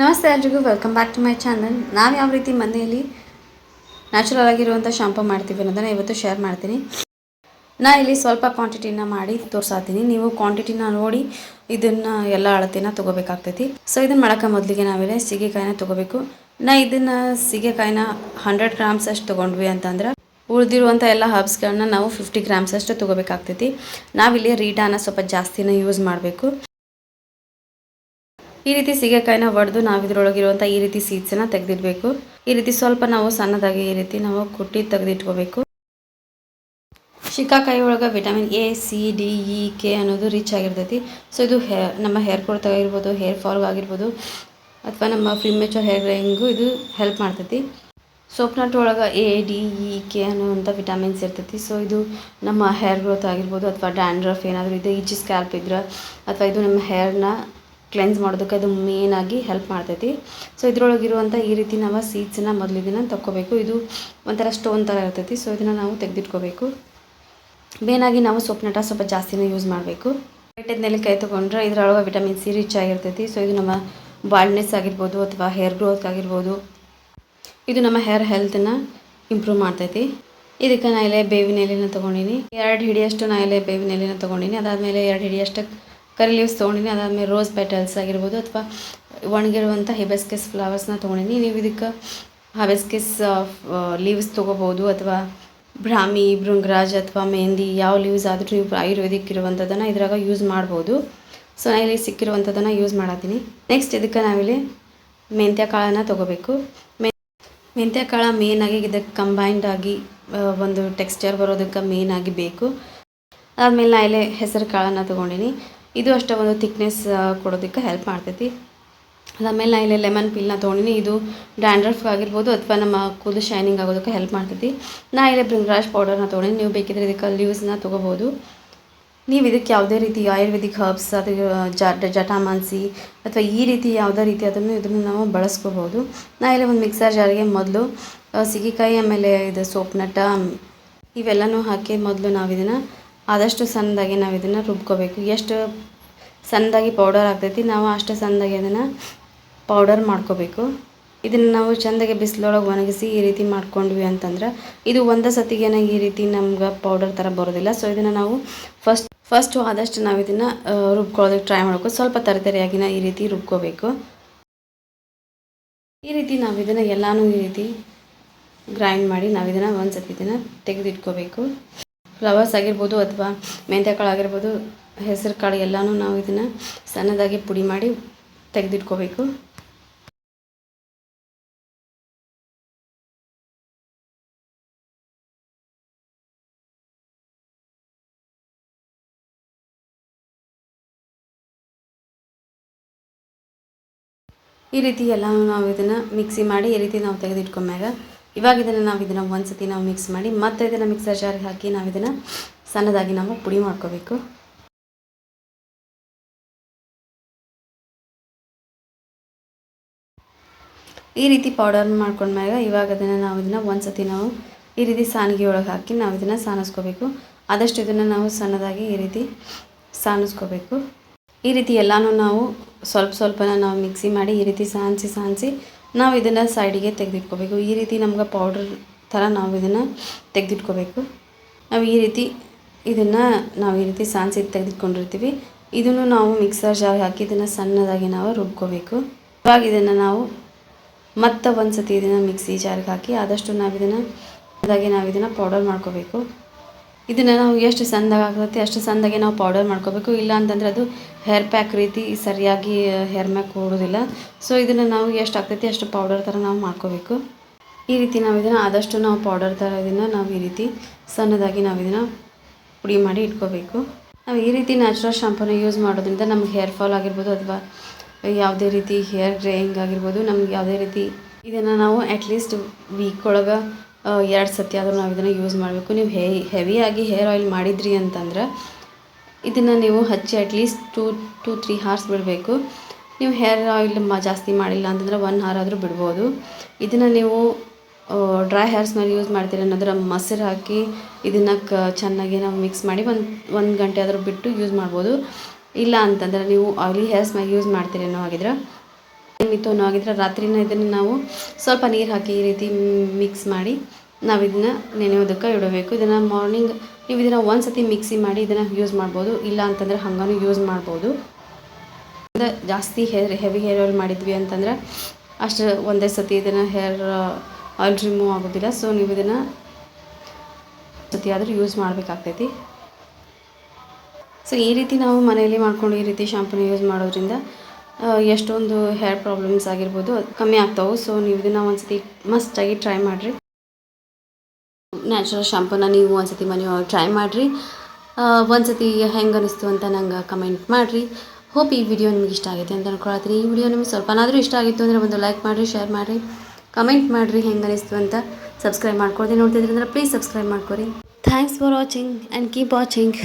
ನಮಸ್ತೆ ಎಲ್ರಿಗೂ, welcome back to my channel. ನಾವು ಯಾವ ರೀತಿ ಮನೆಯಲ್ಲಿ ನ್ಯಾಚುರಲ್ ಆಗಿರುವಂಥ ಶಾಂಪು ಮಾಡ್ತೀವಿ ಅನ್ನೋದನ್ನು ಇವತ್ತು ಶೇರ್ ಮಾಡ್ತೀನಿ. ಇಲ್ಲಿ ಸ್ವಲ್ಪ ಕ್ವಾಂಟಿಟಿನ ಮಾಡಿ ತೋರಿಸ್ತೀನಿ. ನೀವು ಕ್ವಾಂಟಿಟಿನ ನೋಡಿ ಇದನ್ನು ಎಲ್ಲ ಅಳತೆನ ತೊಗೋಬೇಕಾಗ್ತೈತಿ. ಸೊ ಇದನ್ನು ಮಾಡೋಕ್ಕೆ ಮೊದಲಿಗೆ ನಾವಿಲ್ಲಿ ಸೀಗೆಕಾಯಿನ ತೊಗೋಬೇಕು. ಇದನ್ನು ಸೀಗೆಕಾಯಿನ 100 ಗ್ರಾಮ್ಸ್ ಅಷ್ಟು ತೊಗೊಂಡ್ವಿ ಅಂತಂದ್ರೆ ಉಳಿದಿರುವಂಥ ಎಲ್ಲ ಹರ್ಬ್ಸ್ಗಳನ್ನ ನಾವು 50 ಗ್ರಾಮ್ಸ್ ಅಷ್ಟು ತೊಗೋಬೇಕಾಗ್ತೈತಿ. ನಾವಿಲ್ಲಿ ರೀಟಾನ ಸ್ವಲ್ಪ ಜಾಸ್ತಿನ ಯೂಸ್ ಮಾಡಬೇಕು. ಈ ರೀತಿ ಸೀಗೆಕಾಯಿನ ಒಡೆದು ನಾವು ಇದರೊಳಗಿರುವಂಥ ಈ ರೀತಿ ಸೀಡ್ಸನ್ನು ತೆಗೆದಿಡಬೇಕು. ಈ ರೀತಿ ಸ್ವಲ್ಪ ನಾವು ಸಣ್ಣದಾಗಿ ಈ ರೀತಿ ನಾವು ಕುಟ್ಟಿ ತೆಗೆದಿಟ್ಕೋಬೇಕು. ಶಿಕಾಕಾಯಿ ಒಳಗೆ vitamin A, C, D, E, K ಅನ್ನೋದು ರಿಚ್ ಆಗಿರ್ತೈತಿ. ಸೊ ಇದು ನಮ್ಮ ಹೇರ್ ಗ್ರೋತ್ ಆಗಿರ್ಬೋದು, ಹೇರ್ ಫಾಲ್ ಆಗಿರ್ಬೋದು, ಅಥವಾ ನಮ್ಮ ಪ್ರಿಮೆಚೂರ್ ಹೇರ್ ಗ್ರೋಯಿಂಗು ಇದು ಹೆಲ್ಪ್ ಮಾಡ್ತೈತಿ. ಸೋಪ್ನಟ್ ಒಳಗೆ ಎ, ಡಿ, ಇ, ಕೆ ಅನ್ನುವಂಥ ವಿಟಮಿನ್ಸ್ ಇರ್ತೈತಿ. ಸೊ ಇದು ನಮ್ಮ ಹೇರ್ ಗ್ರೋತ್ ಆಗಿರ್ಬೋದು, ಅಥವಾ ಡ್ಯಾಂಡ್ರಫ್ ಏನಾದರೂ ಇದೆ, ಈಚಿ ಸ್ಕ್ಯಾಲ್ಪ್ ಇದ್ರೆ, ಅಥವಾ ಇದು ನಮ್ಮ ಹೇರ್ನ ಕ್ಲೆನ್ಸ್ ಮಾಡೋದಕ್ಕೆ ಅದು ಮೇನಾಗಿ ಹೆಲ್ಪ್ ಮಾಡ್ತೈತಿ. ಸೊ ಇದರೊಳಗಿರುವಂಥ ಈ ರೀತಿ ನಾವು ಸೀಡ್ಸನ್ನ ಮೊದಲು ಇದನ್ನು ತಕ್ಕೋಬೇಕು. ಇದು ಒಂಥರ ಸ್ಟೋನ್ ಥರ ಇರ್ತೈತಿ. ಸೊ ಇದನ್ನು ನಾವು ತೆಗೆದಿಟ್ಕೋಬೇಕು. ಮೇನಾಗಿ ನಾವು ಸೊಪ್ಪನಟ ಸ್ವಲ್ಪ ಜಾಸ್ತಿನೇ ಯೂಸ್ ಮಾಡಬೇಕು. ಬೆಟ್ಟದ ನೆಲ್ಲಿಕಾಯಿ ತೊಗೊಂಡ್ರೆ ಇದರೊಳಗೆ ವಿಟಮಿನ್ ಸಿ ರಿಚ್ ಆಗಿರ್ತೈತಿ. ಸೊ ಇದು ನಮ್ಮ ಬಾಲ್ಡ್ನೆಸ್ ಆಗಿರ್ಬೋದು, ಅಥವಾ ಹೇರ್ ಗ್ರೋತ್ ಆಗಿರ್ಬೋದು, ಇದು ನಮ್ಮ ಹೇರ್ ಹೆಲ್ತನ್ನು ಇಂಪ್ರೂವ್ ಮಾಡ್ತೈತಿ. ಇದಕ್ಕೆ ನಾ ಇಲ್ಲಿ ಬೇವಿನ ಎಲೆನ ತೊಗೊಂಡಿನಿ. 2 ಹಿಡಿಯಷ್ಟು ನಾ ಇಲ್ಲಿ ಬೇವಿನ ಎಲೆನ ತೊಗೊಂಡಿನಿ. ಅದಾದಮೇಲೆ 2 ಹಿಡಿಯಷ್ಟು ಕರಿ ಲೀವ್ಸ್ ತೊಗೊಂಡಿನಿ. ಅದಾದಮೇಲೆ ರೋಸ್ ಪೆಟಲ್ಸ್ ಆಗಿರ್ಬೋದು, ಅಥವಾ ಒಣಗಿರುವಂಥ ಹಿಬಿಸ್ಕಸ್ ಫ್ಲವರ್ಸ್ನ ತೊಗೊಂಡಿನಿ. ನೀವು ಇದಕ್ಕೆ ಹಿಬಿಸ್ಕಸ್ ಲೀವ್ಸ್ ತೊಗೋಬೋದು, ಅಥವಾ ಬ್ರಾಹ್ಮಿ, ಭೃಂಗರಾಜ್, ಅಥವಾ ಮೆಹಂದಿ ಯಾವ ಲೀವ್ಸ್ ಆದರೂ ನೀವು ಆಯುರ್ವೇದಿಕ್ ಇರುವಂಥದ್ದನ್ನು ಇದ್ರಾಗ ಯೂಸ್ ಮಾಡ್ಬೋದು. ಸೊ ನಾನು ಇಲ್ಲಿ ಸಿಕ್ಕಿರುವಂಥದ್ದನ್ನು ಯೂಸ್ ಮಾಡತ್ತೀನಿ. ನೆಕ್ಸ್ಟ್ ಇದಕ್ಕೆ ನಾವಿಲ್ಲಿ ಮೆಂತ್ಯ ಕಾಳನ್ನು ತೊಗೋಬೇಕು. ಮೆಂತ್ಯ ಕಾಳು ಮೇನಾಗಿ ಇದಕ್ಕೆ ಕಂಬೈನ್ಡ್ ಆಗಿ ಒಂದು ಟೆಕ್ಸ್ಚರ್ ಬರೋದಕ್ಕೆ ಮೇನಾಗಿ ಬೇಕು. ಅದಾದಮೇಲೆ ನಾ ಇಲ್ಲಿ ಹೆಸರು ಕಾಳನ್ನು ತೊಗೊಂಡಿನಿ. ಇದು ಅಷ್ಟೇ ಒಂದು ಥಿಕ್ನೆಸ್ ಕೊಡೋದಕ್ಕೆ ಹೆಲ್ಪ್ ಮಾಡ್ತೈತಿ. ಅದಾದಮೇಲೆ ನಾ ಇಲ್ಲಿ ಲೆಮನ್ ಪೀಲ್ನ ತೊಗೊಂಡಿನಿ. ಇದು ಡ್ಯಾಂಡ್ರಫ್ ಆಗಿರ್ಬೋದು, ಅಥವಾ ನಮ್ಮ ಕೂದಲು ಶೈನಿಂಗ್ ಆಗೋದಕ್ಕೆ ಹೆಲ್ಪ್ ಮಾಡ್ತೈತಿ. ನಾ ಇಲ್ಲಿ ಭೃಂಗರಾಜ್ ಪೌಡರ್ನ ತೊಗೊಂಡಿನಿ. ನೀವು ಬೇಕಿದ್ರೆ ಇದಕ್ಕೆ ಲೀವ್ಸ್ನ ತೊಗೋಬೋದು. ನೀವು ಇದಕ್ಕೆ ಯಾವುದೇ ರೀತಿ ಆಯುರ್ವೇದಿಕ್ ಹರ್ಬ್ಸ್, ಅದು ಜಟಾಮಾಂಸಿ, ಅಥವಾ ಈ ರೀತಿ ಯಾವುದೇ ರೀತಿ ಇದನ್ನು ನಾವು ಬಳಸ್ಕೋಬೋದು. ನಾ ಇಲ್ಲಿ ಒಂದು ಮಿಕ್ಸರ್ ಜಾರಿಗೆ ಮೊದಲು ಸೀಗೆಕಾಯಿ, ಆಮೇಲೆ ಇದು ಸೋಪ್ನಟ ಇವೆಲ್ಲನೂ ಹಾಕಿ ಮೊದಲು ನಾವು ಇದನ್ನು ಆದಷ್ಟು ಸಣ್ಣದಾಗಿ ನಾವು ಇದನ್ನು ರುಬ್ಕೋಬೇಕು. ಎಷ್ಟು ಸಣ್ಣದಾಗಿ ಪೌಡರ್ ಆಗ್ತೈತಿ ನಾವು ಅಷ್ಟು ಸಣ್ಣದಾಗಿ ಅದನ್ನು ಪೌಡರ್ ಮಾಡ್ಕೋಬೇಕು. ಇದನ್ನು ನಾವು ಚೆಂದಾಗಿ ಬಿಸಿಲೊಳಗೆ ಒಣಗಿಸಿ ಈ ರೀತಿ ಮಾಡ್ಕೊಂಡ್ವಿ ಅಂತಂದ್ರೆ ಇದು ಒಂದೇ ಸತಿಗೇನ ಈ ರೀತಿ ನಮ್ಗೆ ಪೌಡರ್ ಥರ ಬರೋದಿಲ್ಲ. ಸೊ ಇದನ್ನು ನಾವು ಫಸ್ಟು ಆದಷ್ಟು ನಾವು ಇದನ್ನು ರುಬ್ಕೊಳ್ಳೋದಕ್ಕೆ ಟ್ರೈ ಮಾಡಬೇಕು. ಸ್ವಲ್ಪ ತರಿತರಿಯಾಗಿನ ಈ ರೀತಿ ರುಬ್ಕೋಬೇಕು. ಈ ರೀತಿ ನಾವು ಇದನ್ನು ಎಲ್ಲನೂ ಈ ರೀತಿ ಗ್ರೈಂಡ್ ಮಾಡಿ ನಾವು ಇದನ್ನು ಒಂದು ಸತಿ ಇದನ್ನು ತೆಗೆದಿಟ್ಕೋಬೇಕು. ಫ್ಲವರ್ಸ್ ಆಗಿರ್ಬೋದು, ಅಥವಾ ಮೆಂತ್ಯಕಾಳು ಆಗಿರ್ಬೋದು, ಹೆಸರು ಕಾಳು ಎಲ್ಲನೂ ನಾವು ಇದನ್ನು ಸಣ್ಣದಾಗಿ ಪುಡಿ ಮಾಡಿ ತೆಗೆದಿಟ್ಕೋಬೇಕು. ಈ ರೀತಿ ಎಲ್ಲನೂ ನಾವು ಇದನ್ನು ಮಿಕ್ಸಿ ಮಾಡಿ ಈ ರೀತಿ ನಾವು ತೆಗೆದಿಟ್ಕೊಂಡ್ಮ್ಯಾಗ ಇವಾಗ ಇದನ್ನು ಒಂದು ಸತಿ ನಾವು ಮಿಕ್ಸ್ ಮಾಡಿ ಮತ್ತೆ ಇದನ್ನು ಮಿಕ್ಸರ್ ಜಾರಿಗೆ ಹಾಕಿ ನಾವು ಇದನ್ನು ಸಣ್ಣದಾಗಿ ನಾವು ಪುಡಿ ಮಾಡ್ಕೋಬೇಕು. ಈ ರೀತಿ ಪೌಡರ್ ಮಾಡ್ಕೊಂಡ್ಮ್ಯಾಗ ಇವಾಗ ಇದನ್ನು ಒಂದು ಸತಿ ನಾವು ಈ ರೀತಿ ಸಾಣಿಗೆ ಒಳಗೆ ಹಾಕಿ ನಾವು ಇದನ್ನು ಸಾನಿಸ್ಕೋಬೇಕು. ಆದಷ್ಟು ಇದನ್ನು ನಾವು ಸಣ್ಣದಾಗಿ ಈ ರೀತಿ ಸಾನಿಸ್ಕೋಬೇಕು. ಈ ರೀತಿ ಎಲ್ಲನೂ ನಾವು ಸ್ವಲ್ಪನ ನಾವು ಮಿಕ್ಸಿ ಮಾಡಿ ಈ ರೀತಿ ಸಾನಿಸಿ ನಾವು ಇದನ್ನು ಸೈಡಿಗೆ ತೆಗೆದಿಟ್ಕೋಬೇಕು. ಈ ರೀತಿ ನಮ್ಗೆ ಪೌಡರ್ ಥರ ನಾವು ಇದನ್ನು ತೆಗೆದಿಟ್ಕೋಬೇಕು. ನಾವು ಈ ರೀತಿ ಸಾನಿಸಿ ತೆಗೆದಿಟ್ಕೊಂಡಿರ್ತೀವಿ. ಇದನ್ನು ನಾವು ಮಿಕ್ಸರ್ ಜಾರ್ ಹಾಕಿ ಇದನ್ನು ಸಣ್ಣದಾಗಿ ನಾವು ರುಬ್ಕೋಬೇಕು. ಇವಾಗ ಇದನ್ನು ನಾವು ಮತ್ತೆ ಒಂದು ಸತಿ ಇದನ್ನು ಮಿಕ್ಸಿ ಜಾರಿಗೆ ಹಾಕಿ ಆದಷ್ಟು ನಾವು ಇದನ್ನು ಪೌಡರ್ ಮಾಡ್ಕೋಬೇಕು. ಇದನ್ನು ನಾವು ಎಷ್ಟು ಸಣ್ಣದಾಗಿ ಆಗ್ತೈತಿ ಅಷ್ಟು ಸಣ್ಣದಾಗಿ ನಾವು ಪೌಡರ್ ಮಾಡ್ಕೋಬೇಕು. ಇಲ್ಲ ಅಂತಂದರೆ ಅದು ಹೇರ್ ಪ್ಯಾಕ್ ರೀತಿ ಸರಿಯಾಗಿ ಹೇರ್ ಮ್ಯಾಕ್ ಕೊಡೋದಿಲ್ಲ. ಸೊ ಇದನ್ನು ನಾವು ಎಷ್ಟು ಆಗ್ತೈತಿ ಅಷ್ಟು ಪೌಡರ್ ಥರ ನಾವು ಮಾಡ್ಕೋಬೇಕು. ಈ ರೀತಿ ನಾವು ಇದನ್ನು ಆದಷ್ಟು ನಾವು ಪೌಡರ್ ಥರ ನಾವು ಈ ರೀತಿ ಸಣ್ಣದಾಗಿ ನಾವು ಇದನ್ನು ಪುಡಿ ಮಾಡಿ ಇಟ್ಕೋಬೇಕು. ನಾವು ಈ ರೀತಿ ನ್ಯಾಚುರಲ್ ಶಾಂಪೂನ ಯೂಸ್ ಮಾಡೋದ್ರಿಂದ ನಮ್ಗೆ ಹೇರ್ ಫಾಲ್ ಆಗಿರ್ಬೋದು, ಅಥವಾ ಯಾವುದೇ ರೀತಿ ಹೇರ್ ಗ್ರೇಯಿಂಗ್ ಆಗಿರ್ಬೋದು, ನಮ್ಗೆ ಯಾವುದೇ ರೀತಿ ಇದನ್ನು ನಾವು ಅಟ್ಲೀಸ್ಟ್ ವೀಕ್ ಒಳಗೆ 2 ಸತಿ ಆದರೂ ನಾವು ಇದನ್ನು ಯೂಸ್ ಮಾಡಬೇಕು. ನೀವು ಹೆವಿಯಾಗಿ ಹೇರ್ ಆಯಿಲ್ ಮಾಡಿದ್ರಿ ಅಂತಂದ್ರೆ ಇದನ್ನು ನೀವು ಹಚ್ಚಿ ಅಟ್ಲೀಸ್ಟ್ 2-3 hours ಬಿಡಬೇಕು. ನೀವು ಹೇರ್ ಆಯಿಲ್ ಜಾಸ್ತಿ ಮಾಡಿಲ್ಲ ಅಂತಂದ್ರೆ 1 hour ಆದರೂ ಬಿಡ್ಬೋದು. ಇದನ್ನು ನೀವು ಡ್ರೈ ಹೇರ್ಸ್ ಮೇಲೆ ಯೂಸ್ ಮಾಡ್ತೀರಿ ಅನ್ನೋದ್ರ ಮೊಸರು ಹಾಕಿ ಇದನ್ನು ಚೆನ್ನಾಗಿ ನಾವು ಮಿಕ್ಸ್ ಮಾಡಿ ಒಂದು ಗಂಟೆ ಆದರೂ ಬಿಟ್ಟು ಯೂಸ್ ಮಾಡ್ಬೋದು. ಇಲ್ಲ ಅಂತಂದರೆ ನೀವು ಆಯಿಲಿ ಹೇರ್ಸ್ ಮೇಲೆ ಯೂಸ್ ಮಾಡ್ತೀರಿ ಅನ್ನೋ ಹಾಗಿದ್ರೆ ಏನಿತ್ತು ಅನ್ನೋ ಆಗಿದ್ರೆ ರಾತ್ರಿನ ಇದನ್ನು ನಾವು ಸ್ವಲ್ಪ ನೀರು ಹಾಕಿ ಈ ರೀತಿ ಮಿಕ್ಸ್ ಮಾಡಿ ನಾವು ಇದನ್ನು ನೆನೆಯೋದಕ್ಕೆ ಇಡಬೇಕು. ಇದನ್ನು ಮಾರ್ನಿಂಗ್ ನೀವು ಇದನ್ನು ಒಂದು ಸತಿ ಮಿಕ್ಸಿ ಮಾಡಿ ಇದನ್ನು ಯೂಸ್ ಮಾಡ್ಬೋದು, ಇಲ್ಲ ಅಂತಂದರೆ ಹಂಗೂ ಯೂಸ್ ಮಾಡ್ಬೋದು. ಜಾಸ್ತಿ ಹೆವಿ ಹೇರ್ ಆಯಿಲ್ ಮಾಡಿದ್ವಿ ಅಂತಂದರೆ ಅಷ್ಟು ಒಂದೇ ಸತಿ ಇದನ್ನು ಹೇರ್ ಆಯಿಲ್ ರಿಮೂವ್ ಆಗೋದಿಲ್ಲ. ಸೊ ನೀವು ಇದನ್ನು ಸತಿ ಆದರೂ ಯೂಸ್ ಮಾಡಬೇಕಾಗ್ತೈತಿ. ಸೊ ಈ ರೀತಿ ನಾವು ಮನೆಯಲ್ಲಿ ಮಾಡ್ಕೊಂಡು ಈ ರೀತಿ ಶಾಂಪೂನ ಯೂಸ್ ಮಾಡೋದ್ರಿಂದ ಎಷ್ಟೊಂದು ಹೇರ್ ಪ್ರಾಬ್ಲಮ್ಸ್ ಆಗಿರ್ಬೋದು ಅದು ಕಮ್ಮಿ ಆಗ್ತಾವೆ. ಸೊ ನೀವು ಇದನ್ನು ಒಂದು ಸತಿ ಮಸ್ಟಾಗಿ ಟ್ರೈ ಮಾಡಿರಿ. ನ್ಯಾಚುರಲ್ ಶಾಂಪೂನ ನೀವು ಒಂದು ಸತಿ ಮನೆಯೊಳಗೆ ಟ್ರೈ ಮಾಡಿರಿ. ಒಂದು ಸತಿ ಹೆಂಗೆ ಅನ್ನಿಸ್ತು ಅಂತ ನಂಗೆ ಕಮೆಂಟ್ ಮಾಡಿರಿ. ಹೋಪ್ ಈ ವಿಡಿಯೋ ನಿಮ್ಗೆ ಇಷ್ಟ ಆಗಿದೆ ಅಂತ ಅನ್ಕೊಳ್ತೀನಿ. ಈ ವಿಡಿಯೋ ನಿಮ್ಗೆ ಸ್ವಲ್ಪನಾದರೂ ಇಷ್ಟ ಆಗಿತ್ತು ಅಂದರೆ ಒಂದು ಲೈಕ್ ಮಾಡಿರಿ, ಶೇರ್ ಮಾಡಿರಿ, ಕಮೆಂಟ್ ಮಾಡಿರಿ ಹೆಂಗೆ ಅನ್ನಿಸ್ತು ಅಂತ. ಸಬ್ಸ್ಕ್ರೈಬ್ ಮಾಡ್ಕೊಳ್ದೆ ನೋಡ್ತಿದ್ರಿ ಅಂದರೆ ಪ್ಲೀಸ್ ಸಬ್ಸ್ಕ್ರೈಬ್ ಮಾಡ್ಕೊರಿ. Thanks for watching and keep watching.